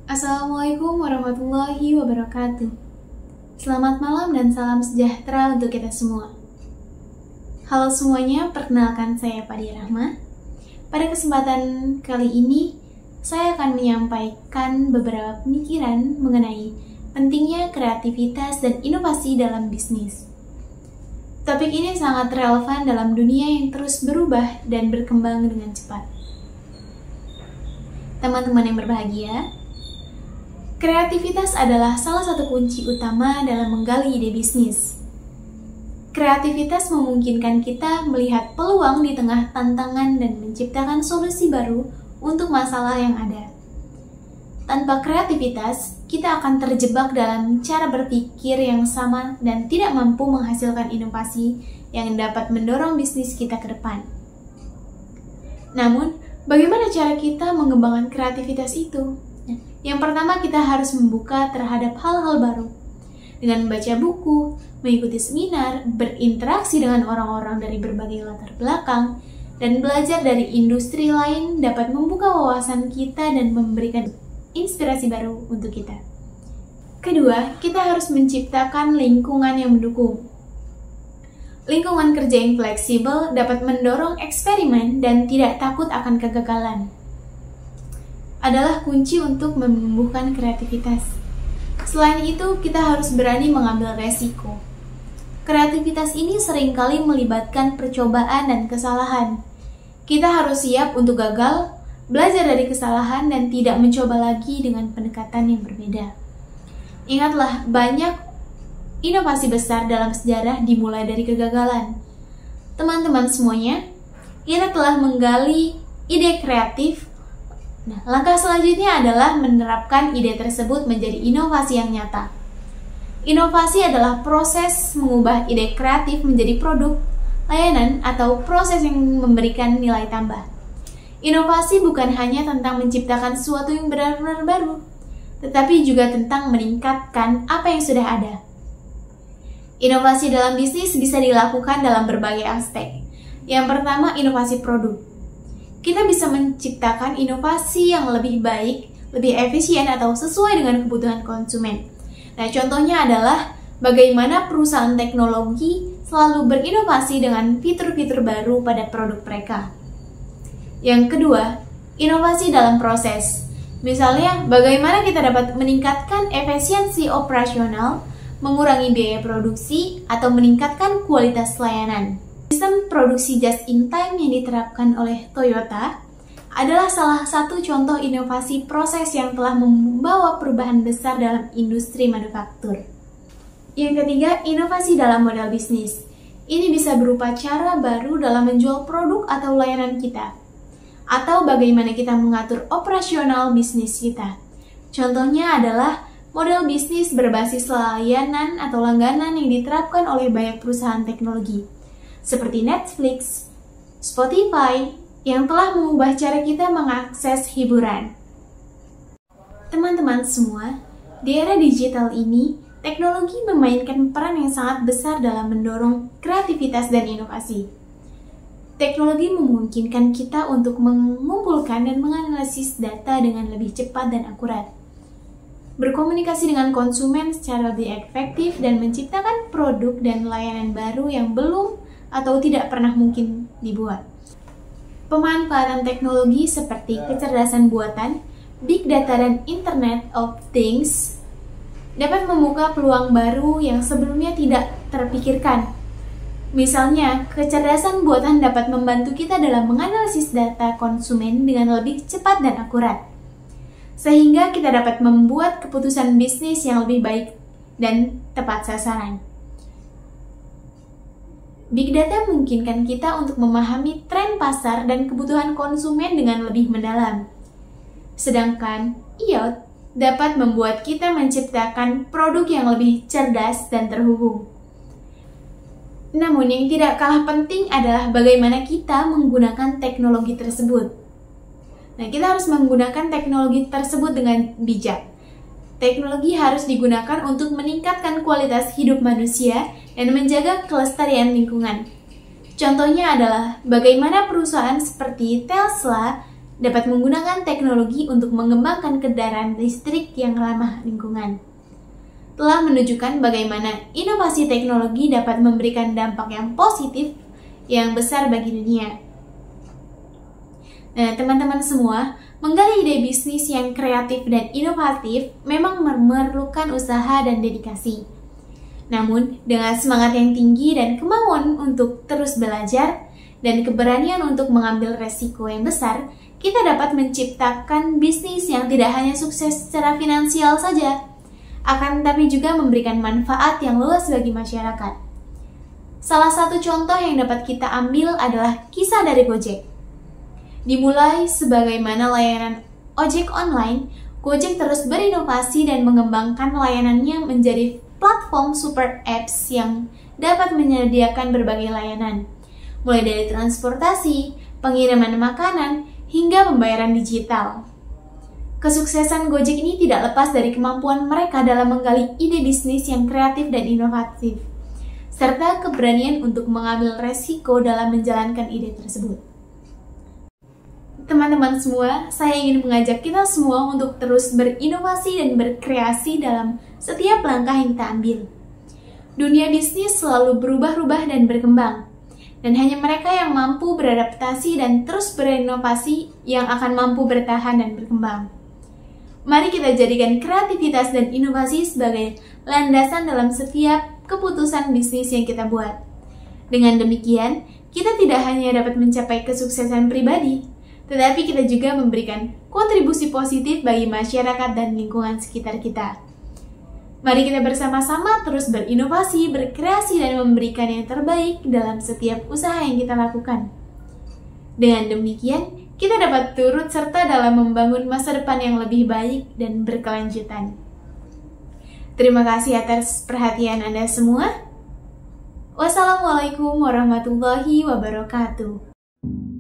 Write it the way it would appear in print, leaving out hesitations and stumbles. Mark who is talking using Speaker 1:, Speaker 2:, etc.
Speaker 1: Assalamualaikum warahmatullahi wabarakatuh. Selamat malam dan salam sejahtera untuk kita semua. Halo semuanya, perkenalkan saya Padia Rahma. Pada kesempatan kali ini, saya akan menyampaikan beberapa pemikiran mengenai pentingnya kreativitas dan inovasi dalam bisnis. Topik ini sangat relevan dalam dunia yang terus berubah dan berkembang dengan cepat. Teman-teman yang berbahagia, kreativitas adalah salah satu kunci utama dalam menggali ide bisnis. Kreativitas memungkinkan kita melihat peluang di tengah tantangan dan menciptakan solusi baru untuk masalah yang ada. Tanpa kreativitas, kita akan terjebak dalam cara berpikir yang sama dan tidak mampu menghasilkan inovasi yang dapat mendorong bisnis kita ke depan. Namun, bagaimana cara kita mengembangkan kreativitas itu? Yang pertama, kita harus membuka terhadap hal-hal baru. Dengan membaca buku, mengikuti seminar, berinteraksi dengan orang-orang dari berbagai latar belakang, dan belajar dari industri lain dapat membuka wawasan kita dan memberikan inspirasi baru untuk kita. Kedua, kita harus menciptakan lingkungan yang mendukung. Lingkungan kerja yang fleksibel dapat mendorong eksperimen dan tidak takut akan kegagalan. Adalah kunci untuk menumbuhkan kreativitas. Selain itu, kita harus berani mengambil resiko. Kreativitas ini seringkali melibatkan percobaan dan kesalahan. Kita harus siap untuk gagal, belajar dari kesalahan, dan tidak mencoba lagi dengan pendekatan yang berbeda. Ingatlah, banyak inovasi besar dalam sejarah dimulai dari kegagalan. Teman-teman semuanya, kita telah menggali ide kreatif. Nah, langkah selanjutnya adalah menerapkan ide tersebut menjadi inovasi yang nyata. Inovasi adalah proses mengubah ide kreatif menjadi produk, layanan, atau proses yang memberikan nilai tambah. Inovasi bukan hanya tentang menciptakan sesuatu yang benar-benar baru, tetapi juga tentang meningkatkan apa yang sudah ada. Inovasi dalam bisnis bisa dilakukan dalam berbagai aspek. Yang pertama, inovasi produk. Kita bisa menciptakan inovasi yang lebih baik, lebih efisien, atau sesuai dengan kebutuhan konsumen. Nah, contohnya adalah bagaimana perusahaan teknologi selalu berinovasi dengan fitur-fitur baru pada produk mereka. Yang kedua, inovasi dalam proses. Misalnya, bagaimana kita dapat meningkatkan efisiensi operasional, mengurangi biaya produksi, atau meningkatkan kualitas layanan. Sistem produksi just-in-time yang diterapkan oleh Toyota adalah salah satu contoh inovasi proses yang telah membawa perubahan besar dalam industri manufaktur. Yang ketiga, inovasi dalam model bisnis. Ini bisa berupa cara baru dalam menjual produk atau layanan kita, atau bagaimana kita mengatur operasional bisnis kita. Contohnya adalah model bisnis berbasis layanan atau langganan yang diterapkan oleh banyak perusahaan teknologi, seperti Netflix, Spotify, yang telah mengubah cara kita mengakses hiburan. Teman-teman semua, di era digital ini, teknologi memainkan peran yang sangat besar dalam mendorong kreativitas dan inovasi. Teknologi memungkinkan kita untuk mengumpulkan dan menganalisis data dengan lebih cepat dan akurat, berkomunikasi dengan konsumen secara lebih efektif, dan menciptakan produk dan layanan baru yang belum atau tidak pernah mungkin dibuat. Pemanfaatan teknologi seperti kecerdasan buatan, big data, dan Internet of Things dapat membuka peluang baru yang sebelumnya tidak terpikirkan. Misalnya, kecerdasan buatan dapat membantu kita dalam menganalisis data konsumen dengan lebih cepat dan akurat, sehingga kita dapat membuat keputusan bisnis yang lebih baik dan tepat sasaran. Big Data memungkinkan kita untuk memahami tren pasar dan kebutuhan konsumen dengan lebih mendalam. Sedangkan IoT dapat membuat kita menciptakan produk yang lebih cerdas dan terhubung. Namun yang tidak kalah penting adalah bagaimana kita menggunakan teknologi tersebut. Nah, kita harus menggunakan teknologi tersebut dengan bijak. Teknologi harus digunakan untuk meningkatkan kualitas hidup manusia dan menjaga kelestarian lingkungan. Contohnya adalah bagaimana perusahaan seperti Tesla dapat menggunakan teknologi untuk mengembangkan kendaraan listrik yang ramah lingkungan. Telah menunjukkan bagaimana inovasi teknologi dapat memberikan dampak yang positif yang besar bagi dunia. Nah, teman-teman semua, menggali ide bisnis yang kreatif dan inovatif memang memerlukan usaha dan dedikasi. Namun, dengan semangat yang tinggi dan kemauan untuk terus belajar dan keberanian untuk mengambil resiko yang besar, kita dapat menciptakan bisnis yang tidak hanya sukses secara finansial saja, akan tetapi juga memberikan manfaat yang luas bagi masyarakat. Salah satu contoh yang dapat kita ambil adalah kisah dari Gojek. Dimulai sebagaimana layanan ojek online, Gojek terus berinovasi dan mengembangkan layanannya menjadi platform super apps yang dapat menyediakan berbagai layanan, mulai dari transportasi, pengiriman makanan, hingga pembayaran digital. Kesuksesan Gojek ini tidak lepas dari kemampuan mereka dalam menggali ide bisnis yang kreatif dan inovatif, serta keberanian untuk mengambil resiko dalam menjalankan ide tersebut. Teman-teman semua, saya ingin mengajak kita semua untuk terus berinovasi dan berkreasi dalam setiap langkah yang kita ambil. Dunia bisnis selalu berubah-ubah dan berkembang, dan hanya mereka yang mampu beradaptasi dan terus berinovasi yang akan mampu bertahan dan berkembang. Mari kita jadikan kreativitas dan inovasi sebagai landasan dalam setiap keputusan bisnis yang kita buat. Dengan demikian, kita tidak hanya dapat mencapai kesuksesan pribadi, tetapi kita juga memberikan kontribusi positif bagi masyarakat dan lingkungan sekitar kita. Mari kita bersama-sama terus berinovasi, berkreasi, dan memberikan yang terbaik dalam setiap usaha yang kita lakukan. Dengan demikian, kita dapat turut serta dalam membangun masa depan yang lebih baik dan berkelanjutan. Terima kasih atas perhatian Anda semua. Wassalamualaikum warahmatullahi wabarakatuh.